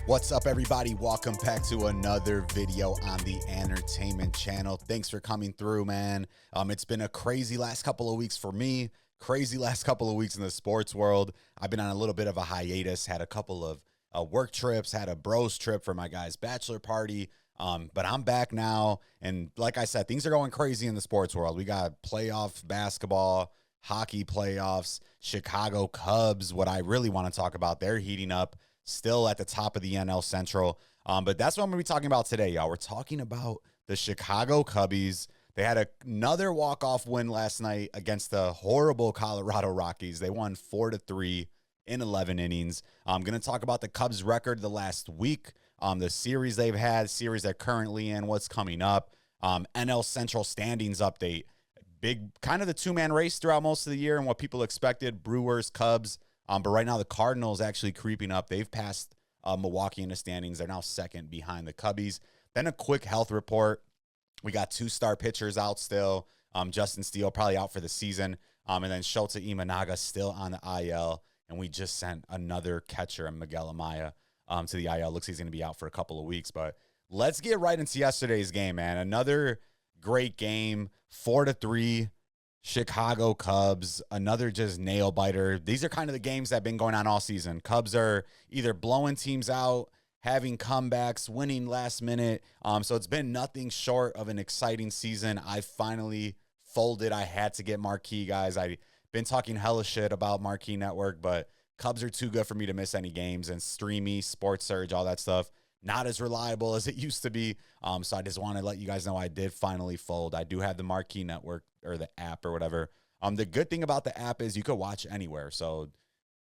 What's up, everybody? Welcome back to another video on the entertainment channel. Thanks for coming through, man. It's been a crazy last couple of weeks for me, crazy last couple of weeks in the sports world. I've been on a little bit of a hiatus, had a couple of work trips, had a bros trip for my guy's bachelor party, but I'm back now. And like I said, things are going crazy in the sports world. We got playoff basketball, hockey playoffs, Chicago Cubs. What I really want to talk about, they're heating up. Still at the top of the NL Central. But that's what I'm going to be talking about today, y'all. We're talking about the Chicago Cubbies. They had another walk-off win last night against the horrible Colorado Rockies. They won 4-3 in 11 innings. I'm going to talk about the Cubs' record the last week, the series they've had, series they're currently in, what's coming up, NL Central standings update. Big, kind of the two-man race throughout most of the year and what people expected, Brewers, Cubs. But right now, the Cardinals actually creeping up. They've passed Milwaukee in the standings. They're now second behind the Cubbies. Then a quick health report. We got two-star pitchers out still. Justin Steele probably out for the season. And then Shoutout Imanaga still on the IL. And we just sent another catcher, Miguel Amaya, to the IL. Looks like he's going to be out for a couple of weeks. But let's get right into yesterday's game, man. Another great game, 4-3. Chicago Cubs, another just nail biter. These are kind of the games that have been going on all season. Cubs are either blowing teams out, having comebacks, winning last minute. So it's been nothing short of an exciting season. I finally folded. I had to get Marquee, guys. I've been talking hella shit about Marquee Network, but Cubs are too good for me to miss any games. And Streamy, Sports Surge, all that stuff, not as reliable as it used to be. So I just want to let you guys know I did finally fold. I do have the Marquee Network or the app or whatever. The good thing about the app is you could watch anywhere. So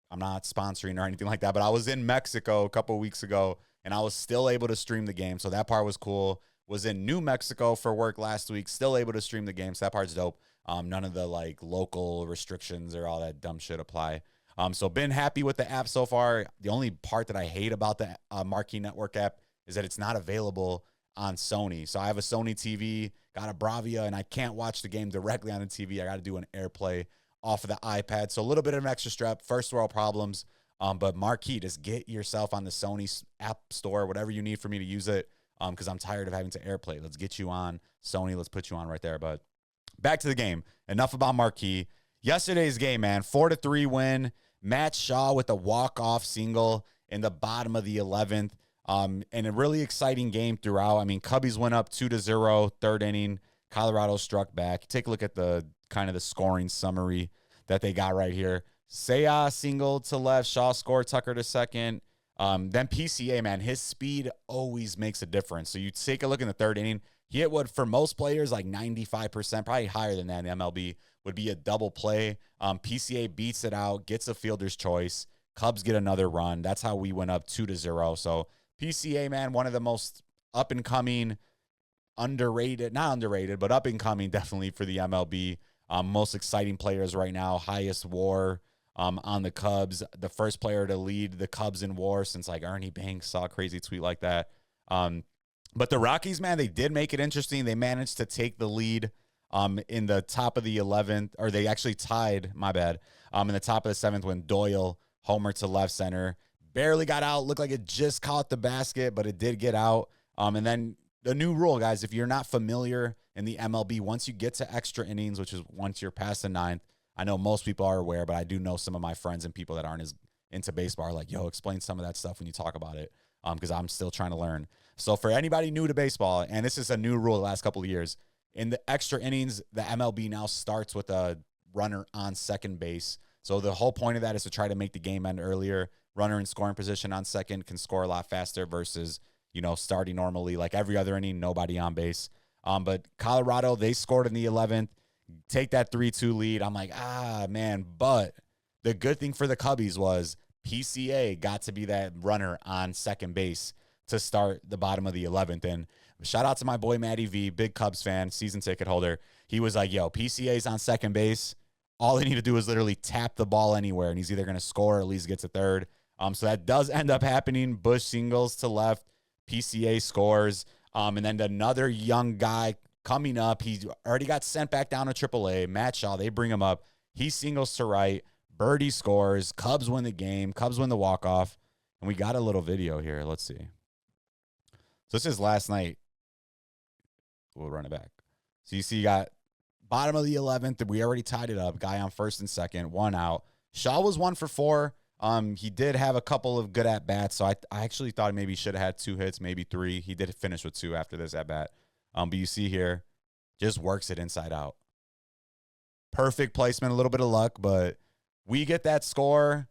I'm not sponsoring or anything like that, but I was in Mexico a couple of weeks ago and I was still able to stream the game. So that part was cool. Was in New Mexico for work last week, still able to stream the game. So that part's dope. None of the like local restrictions or all that dumb shit apply. So been happy with the app so far. The only part that I hate about the Marquee Network app is that it's not available on Sony. So I have a Sony TV, got a Bravia, and I can't watch the game directly on the TV. I got to do an AirPlay off of the iPad. So a little bit of an extra strap, first world problems. But Marquee, just get yourself on the Sony app store, whatever you need for me to use it, because I'm tired of having to AirPlay. Let's get you on Sony. Let's put you on right there. But back to the game. Enough about Marquee. Yesterday's game, man, 4-3 win. Matt Shaw with a walk-off single in the bottom of the 11th. And a really exciting game throughout. I mean, Cubbies went up 2-0, third inning. Colorado struck back. Take a look at the kind of the scoring summary that they got right here. Seiya single to left. Shaw scored. Tucker to second. Then PCA, man, his speed always makes a difference. So you take a look in the third inning. He hit what for most players like 95%, probably higher than that in the MLB, would be a double play. PCA beats it out, gets a fielder's choice. Cubs get another run. That's how we went up 2-0. So PCA, man, one of the most up-and-coming, underrated, not underrated, but up-and-coming definitely for the MLB. Most exciting players right now, highest WAR on the Cubs. The first player to lead the Cubs in WAR since like Ernie Banks, saw a crazy tweet like that. But the Rockies, man, they did make it interesting. They managed to take the lead in the top of the 11th, or they actually tied, my bad, in the top of the 7th when Doyle homered to left center. Barely got out. Looked like it just caught the basket, but it did get out. And then the new rule, guys, if you're not familiar in the MLB, once you get to extra innings, which is once you're past the 9th, I know most people are aware, but I do know some of my friends and people that aren't as into baseball are like, yo, explain some of that stuff when you talk about it, because I'm still trying to learn. So for anybody new to baseball, and this is a new rule the last couple of years, in the extra innings, the MLB now starts with a runner on second base. So the whole point of that is to try to make the game end earlier. Runner in scoring position on second can score a lot faster versus, you know, starting normally like every other inning, nobody on base. But Colorado, they scored in the 11th, take that 3-2 lead. I'm like, man. But the good thing for the Cubbies was PCA got to be that runner on second base to start the bottom of the 11th. And shout out to my boy Matty V, big Cubs fan, season ticket holder. He was like, yo, PCA's on second base. All they need to do is literally tap the ball anywhere, and he's either going to score or at least get to third. So that does end up happening. Bush singles to left. PCA scores. And then another young guy coming up. He already got sent back down to AAA. Matt Shaw, they bring him up. He singles to right. Birdie scores. Cubs win the game. Cubs win the walk-off. And we got a little video here. Let's see. So this is last night. We'll run it back. So you see, you got bottom of the 11th. We already tied it up. Guy on first and second, 1 out. Shaw was 1 for 4. He did have a couple of good at-bats, so I actually thought maybe he should have had 2 hits, maybe 3. He did finish with 2 after this at-bat. But you see here, just works it inside out. Perfect placement, a little bit of luck, but we get that score.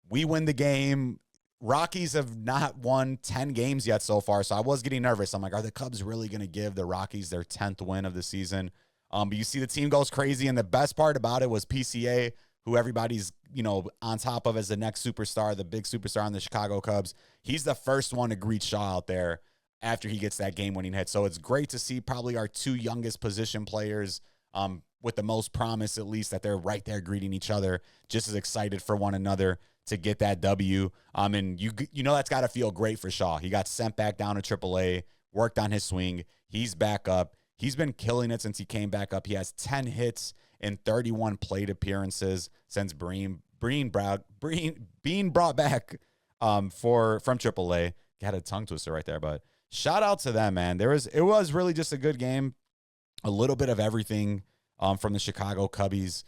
We win the game. Rockies have not won 10 games yet so far, so I was getting nervous. I'm like, are the Cubs really going to give the Rockies their 10th win of the season? But you see the team goes crazy, and the best part about it was PCA, who everybody's, on top of as the next superstar, the big superstar on the Chicago Cubs. He's the first one to greet Shaw out there after he gets that game-winning hit. So it's great to see probably our 2 youngest position players with the most promise, at least, that they're right there greeting each other, just as excited for one another to get that W. And that's got to feel great for Shaw. He got sent back down to AAA, worked on his swing. He's back up. He's been killing it since he came back up. He has 10 hits in 31 plate appearances since being brought back from AAA. Got a tongue twister right there, but shout out to them, man. It was really just a good game. A little bit of everything from the Chicago Cubbies.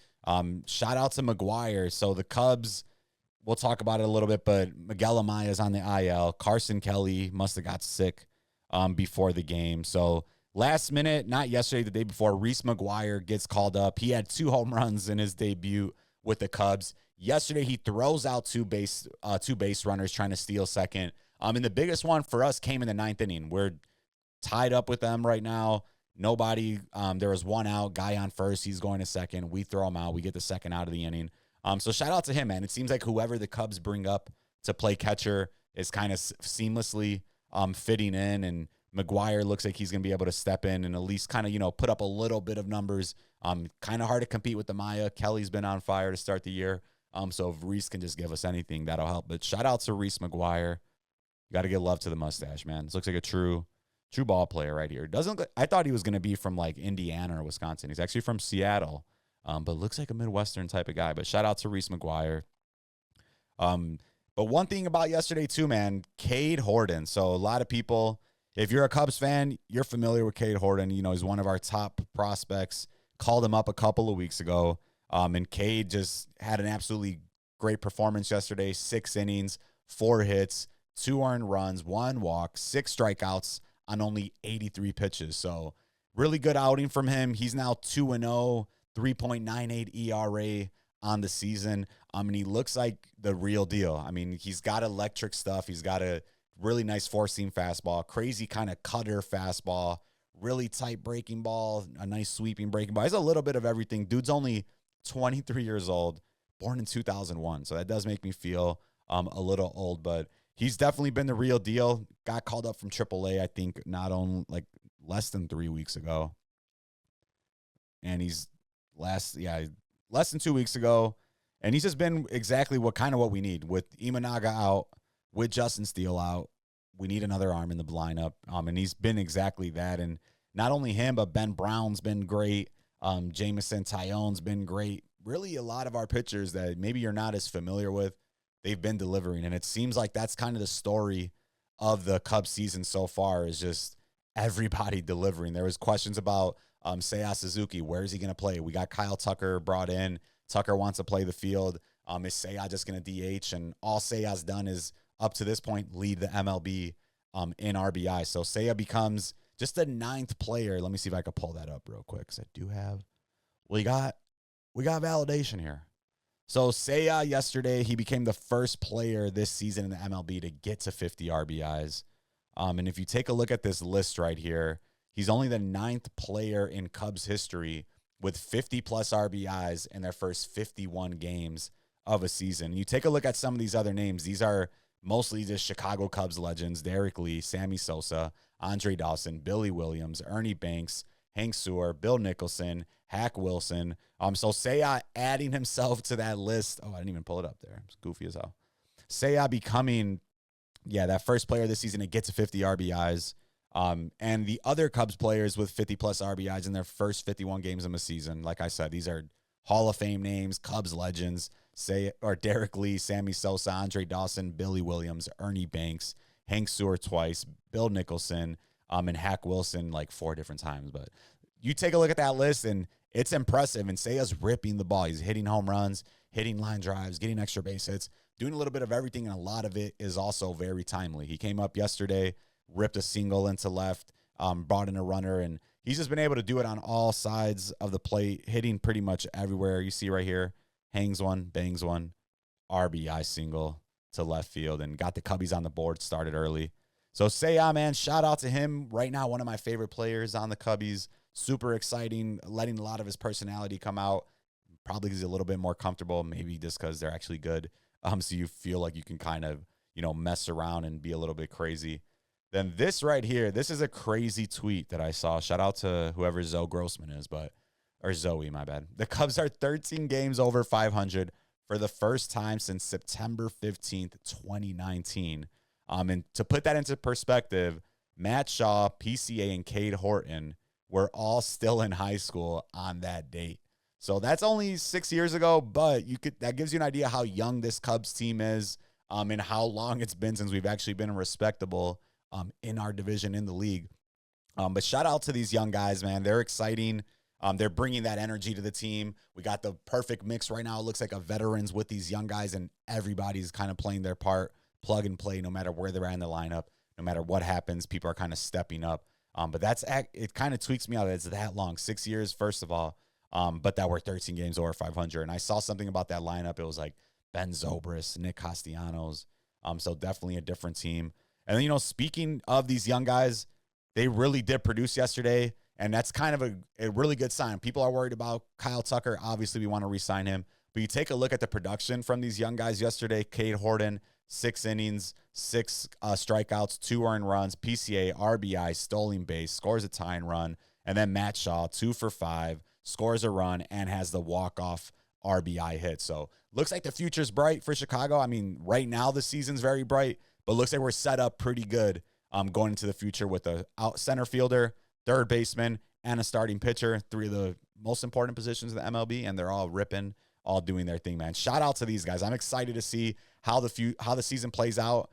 Shout out to McGuire. So the Cubs, we'll talk about it a little bit, but Miguel Amaya's on the IL. Carson Kelly must have got sick before the game. So last minute, not yesterday, the day before, Reese McGuire gets called up. He had 2 home runs in his debut with the Cubs. Yesterday, he throws out two base runners trying to steal second. And the biggest one for us came in the 9th inning. We're tied up with them right now. Nobody, there was 1 out, guy on first. He's going to second. We throw him out. We get the second out of the inning. So shout out to him, man. It seems like whoever the Cubs bring up to play catcher is kind of seamlessly fitting in, and McGuire looks like he's going to be able to step in and at least kind of, put up a little bit of numbers. Kind of hard to compete with the Maya. Kelly's been on fire to start the year. So if Reese can just give us anything, that'll help. But shout out to Reese McGuire. You got to give love to the mustache, man. This looks like a true ball player right here. I thought he was going to be from like Indiana or Wisconsin. He's actually from Seattle, but looks like a Midwestern type of guy. But shout out to Reese McGuire. But one thing about yesterday too, man, Cade Horton. So a lot of people, if you're a Cubs fan, you're familiar with Cade Horton. He's one of our top prospects. Called him up a couple of weeks ago. And Cade just had an absolutely great performance yesterday. 6 innings, 4 hits, 2 earned runs, 1 walk, 6 strikeouts on only 83 pitches. So really good outing from him. He's now 2-0, 3.98 ERA on the season. And he looks like the real deal. I mean, he's got electric stuff. He's got a really nice 4-seam fastball, crazy kind of cutter fastball, really tight breaking ball, a nice sweeping breaking ball. He's a little bit of everything. Dude's only 23 years old, born in 2001. So that does make me feel a little old, but he's definitely been the real deal. Got called up from AAA, I think, not only like less than 3 weeks ago. And he's less than 2 weeks ago. And he's just been exactly what we need. With Imanaga out, with Justin Steele out, we need another arm in the lineup. And he's been exactly that. And not only him, but Ben Brown's been great. Jameson Tyone's been great. Really, a lot of our pitchers that maybe you're not as familiar with, they've been delivering. And it seems like that's kind of the story of the Cubs season so far, is just everybody delivering. There was questions about Seiya Suzuki. Where is he going to play? We got Kyle Tucker brought in. Tucker wants to play the field. Is Seiya just going to DH? And all Seiya's done is, up to this point, lead the MLB in RBI. So Seiya becomes just the 9th player. Let me see if I can pull that up real quick, because I do have. We got validation here. So Seiya yesterday, he became the first player this season in the MLB to get to 50 RBIs. And if you take a look at this list right here, he's only the 9th player in Cubs history with 50-plus RBIs in their first 51 games of a season. You take a look at some of these other names. These are mostly just Chicago Cubs legends: Derek Lee, Sammy Sosa, Andre Dawson, Billy Williams, Ernie Banks, Hank Sewer, Bill Nicholson, Hack Wilson. So Seiya adding himself to that list. Oh, I didn't even pull it up there. It's goofy as hell. Seiya becoming, that first player this season to get to 50 RBIs. And the other Cubs players with 50-plus RBIs in their first 51 games of a season, like I said, these are Hall of Fame names, Cubs legends. Derek Lee, Sammy Sosa, Andre Dawson, Billy Williams, Ernie Banks, Hank Stewart twice, Bill Nicholson, and Hack Wilson like 4 different times. But you take a look at that list, and it's impressive. And Seiya's ripping the ball. He's hitting home runs, hitting line drives, getting extra base hits, doing a little bit of everything, and a lot of it is also very timely. He came up yesterday, ripped a single into left, brought in a runner, and he's just been able to do it on all sides of the plate, hitting pretty much everywhere. You see right here, hangs one, bangs one, RBI single to left field, and got the Cubbies on the board, started early. So Seiya, man, shout out to him. Right now, one of my favorite players on the Cubbies. Super exciting, letting a lot of his personality come out. Probably because he's a little bit more comfortable, maybe just because they're actually good. So you feel like you can kind of, mess around and be a little bit crazy. Then this right here, this is a crazy tweet that I saw. Shout out to whoever Zoe Grossman is, or Zoe, my bad. The Cubs are 13 games over 500 for the first time since September 15th, 2019. And to put that into perspective, Matt Shaw, PCA, and Cade Horton were all still in high school on that date. So that's only 6 years ago, but that gives you an idea how young this Cubs team is, and how long it's been since we've actually been respectable in our division in the league. But shout out to these young guys, man. They're exciting. They're bringing that energy to the team. We got the perfect mix right now. It looks like a veterans with these young guys, and everybody's kind of playing their part, plug and play, no matter where they're at in the lineup, no matter what happens, people are kind of stepping up. But it kind of tweaks me out that it's that long, 6 years, first of all, but that we're 13 games over 500. And I saw something about that lineup. It was like Ben Zobrist, Nick Castellanos. So definitely a different team. And then, speaking of these young guys, they really did produce yesterday. And that's kind of a really good sign. People are worried about Kyle Tucker. Obviously, we want to re-sign him. But you take a look at the production from these young guys yesterday. Cade Horton, 6 innings, 6 strikeouts, 2 earned runs, PCA, RBI, stolen base, scores a tying run. And then Matt Shaw, 2 for 5, scores a run, and has the walk-off RBI hit. So looks like the future's bright for Chicago. I mean, right now the season's very bright, but looks like we're set up pretty good going into the future with a out center fielder, third baseman, and a starting pitcher, 3 of the most important positions in the MLB, and they're all ripping, all doing their thing, man. Shout out to these guys. I'm excited to see how the season plays out.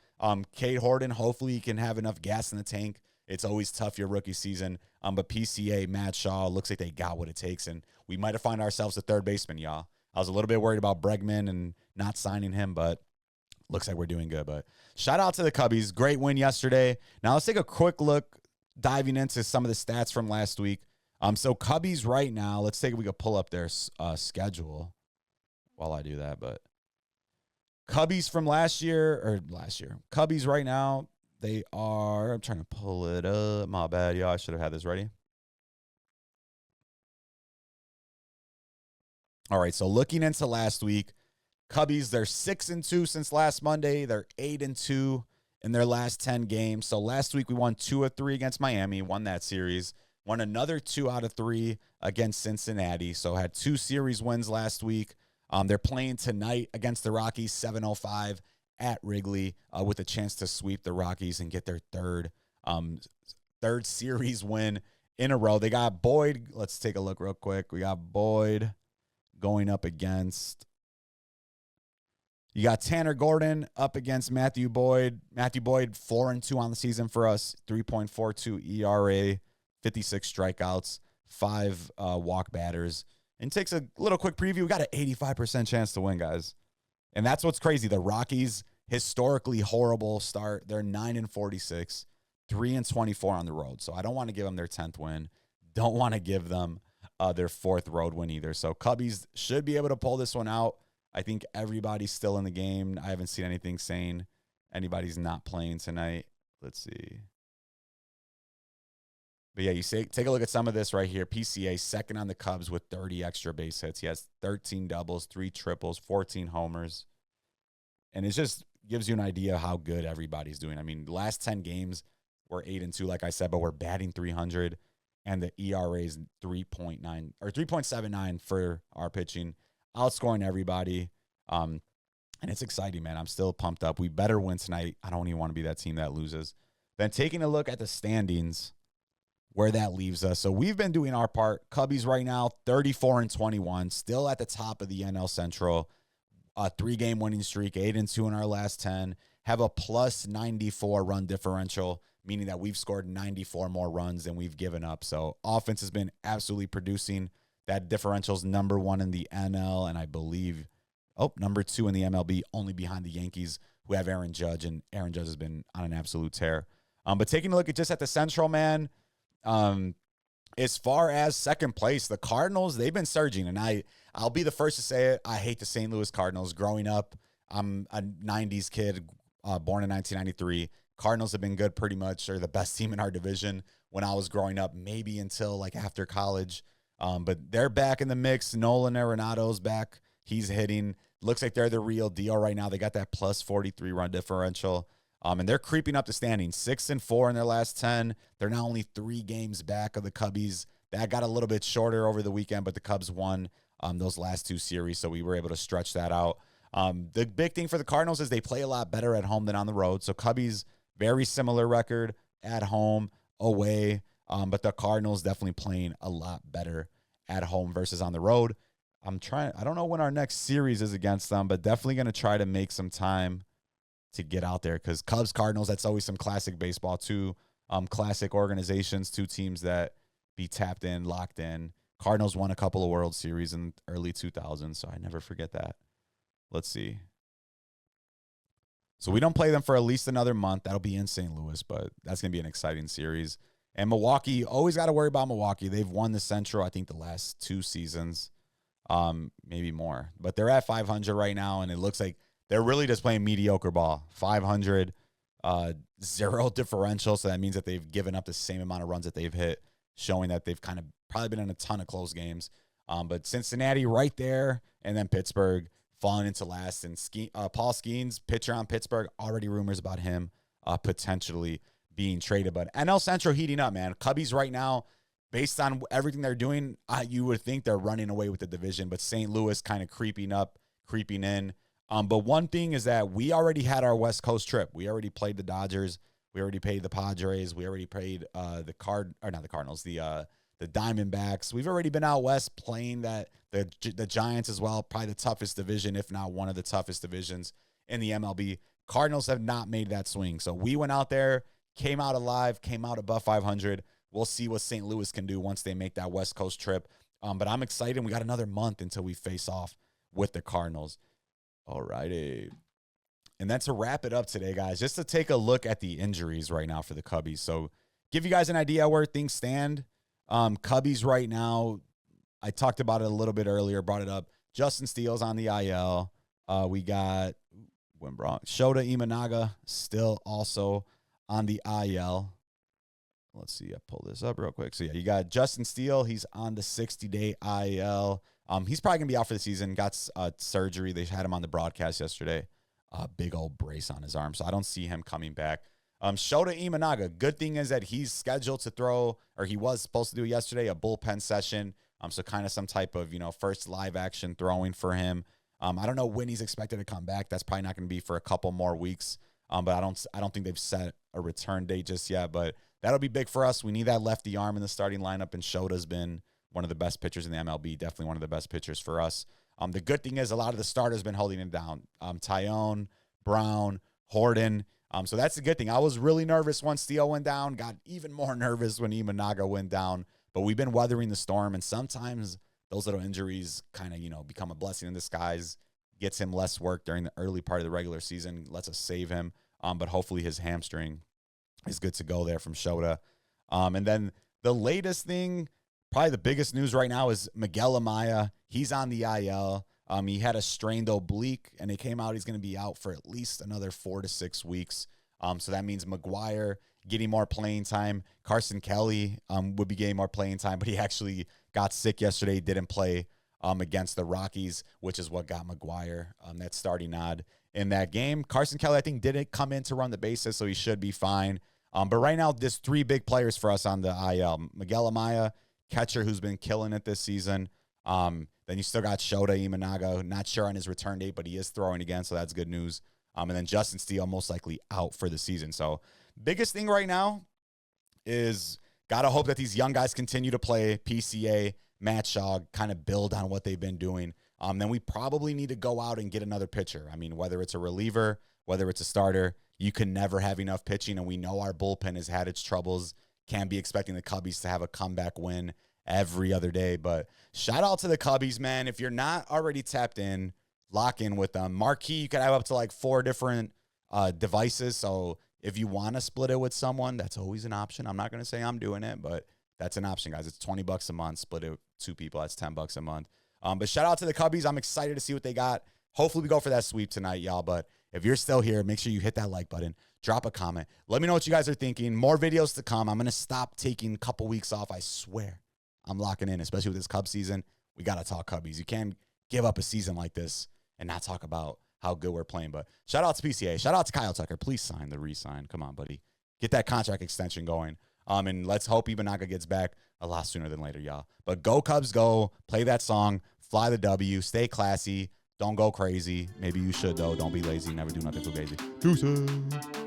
Cade Horton, hopefully he can have enough gas in the tank. It's always tough your rookie season. But PCA, Matt Shaw, looks like they got what it takes, and we might have found ourselves a third baseman, y'all. I was a little bit worried about Bregman and not signing him, but looks like we're doing good. But shout out to the Cubbies. Great win yesterday. Now let's take a quick look, diving into some of the stats from last week. So Cubbies right now, we could pull up their schedule while I do that. But Cubbies from Cubbies right now, they are, I'm trying to pull it up. My bad, y'all. I should have had this ready. All right, so looking into last week, Cubbies, they're 6-2 since last Monday. They're 8-2 in their last 10 games. So last week we won 2 of 3 against Miami, won that series. Won another 2 out of 3 against Cincinnati. So had 2 series wins last week. They're playing tonight against the Rockies, 7:05 at Wrigley, with a chance to sweep the Rockies and get their third series win in a row. They got Boyd. Let's take a look real quick. We got Boyd going up against. You got Tanner Gordon up against Matthew Boyd. Matthew Boyd, 4-2 on the season for us, 3.42 ERA, 56 strikeouts, 5 walk batters. And takes a little quick preview. We got an 85% chance to win, guys. And that's what's crazy. The Rockies, historically horrible start. They're 9-46, 3-24 on the road. So I don't want to give them their 10th win. Don't want to give them their 4th road win either. So Cubbies should be able to pull this one out. I think everybody's still in the game. I haven't seen anything saying anybody's not playing tonight. Let's see. But yeah, take a look at some of this right here. PCA, second on the Cubs with 30 extra base hits. He has 13 doubles, 3 triples, 14 homers. And it just gives you an idea how good everybody's doing. I mean, the last 10 games, we're 8-2, like I said, but we're batting 300. And the ERA is 3.9 or 3.79 for our pitching, outscoring everybody. And it's exciting, man. I'm still pumped up. We better win tonight. I don't even want to be that team that loses. Then taking a look at the standings, where that leaves us. So we've been doing our part. Cubbies right now, 34-21, still at the top of the NL Central. a 3-game winning streak, 8-2 in our last 10, have a plus 94 run differential, meaning that we've scored 94 more runs than we've given up. So offense has been absolutely producing. That differential's number 1 in the NL, and I believe, number 2 in the MLB, only behind the Yankees, who have Aaron Judge, and Aaron Judge has been on an absolute tear. But taking a look at the Central, man, as far as second place, the Cardinals, they've been surging, and I'll be the first to say it. I hate the St. Louis Cardinals. Growing up, I'm a 90s kid, born in 1993. Cardinals have been good pretty much. They're the best team in our division when I was growing up, maybe until like after college. But they're back in the mix. Nolan Arenado's back. He's hitting. Looks like they're the real deal right now. They got that plus 43 run differential. And they're creeping up the standings, 6-4 in their last 10. They're now only 3 games back of the Cubbies. That got a little bit shorter over the weekend, but the Cubs won those last 2 series, so we were able to stretch that out. The big thing for the Cardinals is they play a lot better at home than on the road. So Cubbies, very similar record at home, away. But the Cardinals definitely playing a lot better at home versus on the road. I don't know when our next series is against them, but definitely going to try to make some time to get out there, because Cubs, Cardinals, that's always some classic baseball. 2 classic organizations, 2 teams that be tapped in, locked in. Cardinals won a couple of World Series in early 2000s, so I never forget that. Let's see. So we don't play them for at least another month. That'll be in St. Louis, but that's going to be an exciting series. And Milwaukee, always got to worry about Milwaukee. They've won the Central, I think, the last 2 seasons, maybe more. But they're at 500 right now, and it looks like they're really just playing mediocre ball. 500, 0 differential, so that means that they've given up the same amount of runs that they've hit, showing that they've kind of probably been in a ton of close games. But Cincinnati right there, and then Pittsburgh falling into last. And Paul Skeens, pitcher on Pittsburgh, already rumors about him potentially being traded. But NL Central heating up, man. Cubbies right now, based on everything they're doing, you would think they're running away with the division. But St. Louis kind of creeping in. But one thing is that we already had our West Coast trip. We already played the Dodgers. We already played the Padres. We already played the Diamondbacks. We've already been out west playing the Giants as well, probably the toughest division, if not one of the toughest divisions in the MLB. Cardinals have not made that swing. So we went out there, came out alive, came out above 500. We'll see what St. Louis can do once they make that West Coast trip. But I'm excited. We got another month until we face off with the Cardinals. All righty. And that's to wrap it up today, guys, just to take a look at the injuries right now for the Cubbies. So give you guys an idea where things stand. Cubbies right now, I talked about it a little bit earlier, brought it up. Justin Steele's on the IL. We got Shota Imanaga still also on the IL. Let's see. I pull this up real quick. So, yeah, you got Justin Steele. He's on the 60-day IL. He's probably going to be out for the season. Got surgery. They had him on the broadcast yesterday. Big old brace on his arm. So I don't see him coming back. Shota Imanaga, good thing is that he's scheduled to throw, or he was supposed to do yesterday, a bullpen session. So kind of some type of, first live action throwing for him. I don't know when he's expected to come back. That's probably not going to be for a couple more weeks. But I don't think they've set a return date just yet. But that'll be big for us. We need that lefty arm in the starting lineup, and Shota's been one of the best pitchers in the MLB. Definitely one of the best pitchers for us. The good thing is a lot of the starters been holding him down. Tyone, Brown, Horton. So that's the good thing. I was really nervous once Steele went down. Got even more nervous when Imanaga went down. But we've been weathering the storm, and sometimes those little injuries kind of, become a blessing in disguise. Gets him less work during the early part of the regular season. Lets us save him. But hopefully his hamstring is good to go there from Shota. And then the latest thing, probably the biggest news right now, is Miguel Amaya. He's on the IL. He had a strained oblique, and it came out he's going to be out for at least another 4 to 6 weeks. So that means McGuire getting more playing time. Carson Kelly would be getting more playing time, but he actually got sick yesterday, didn't play against the Rockies, which is what got McGuire that starting nod in that game. Carson Kelly, I think, didn't come in to run the bases, so he should be fine. But right now, there's 3 big players for us on the IL. Miguel Amaya, catcher who's been killing it this season. Then you still got Shota Imanaga, not sure on his return date, but he is throwing again, so that's good news. And then Justin Steele most likely out for the season. So biggest thing right now is got to hope that these young guys continue to play PCA, Matt Shaw, kind of build on what they've been doing. then we probably need to go out and get another pitcher. I mean, whether it's a reliever, whether it's a starter, you can never have enough pitching, and we know our bullpen has had its troubles. Can't be expecting the Cubbies to have a comeback win every other day. But shout out to the Cubbies, man. If you're not already tapped in, lock in with them. Marquee, you could have up to like 4 different devices. So if you want to split it with someone, that's always an option. I'm not going to say I'm doing it, but that's an option, guys. It's $20 a month. Split it with 2 people. That's $10 a month. But shout out to the Cubbies. I'm excited to see what they got. Hopefully we go for that sweep tonight, y'all. But if you're still here, make sure you hit that like button. Drop a comment. Let me know what you guys are thinking. More videos to come. I'm going to stop taking a couple weeks off. I swear. I'm locking in, especially with this Cubs season. We got to talk Cubbies. You can't give up a season like this and not talk about how good we're playing. But shout out to PCA. Shout out to Kyle Tucker. Please sign the re-sign. Come on, buddy. Get that contract extension going. And let's hope Ibanaka gets back a lot sooner than later, y'all. But go Cubs, go. Play that song. Fly the W. Stay classy. Don't go crazy. Maybe you should, though. Don't be lazy. Never do nothing too crazy. Deuces.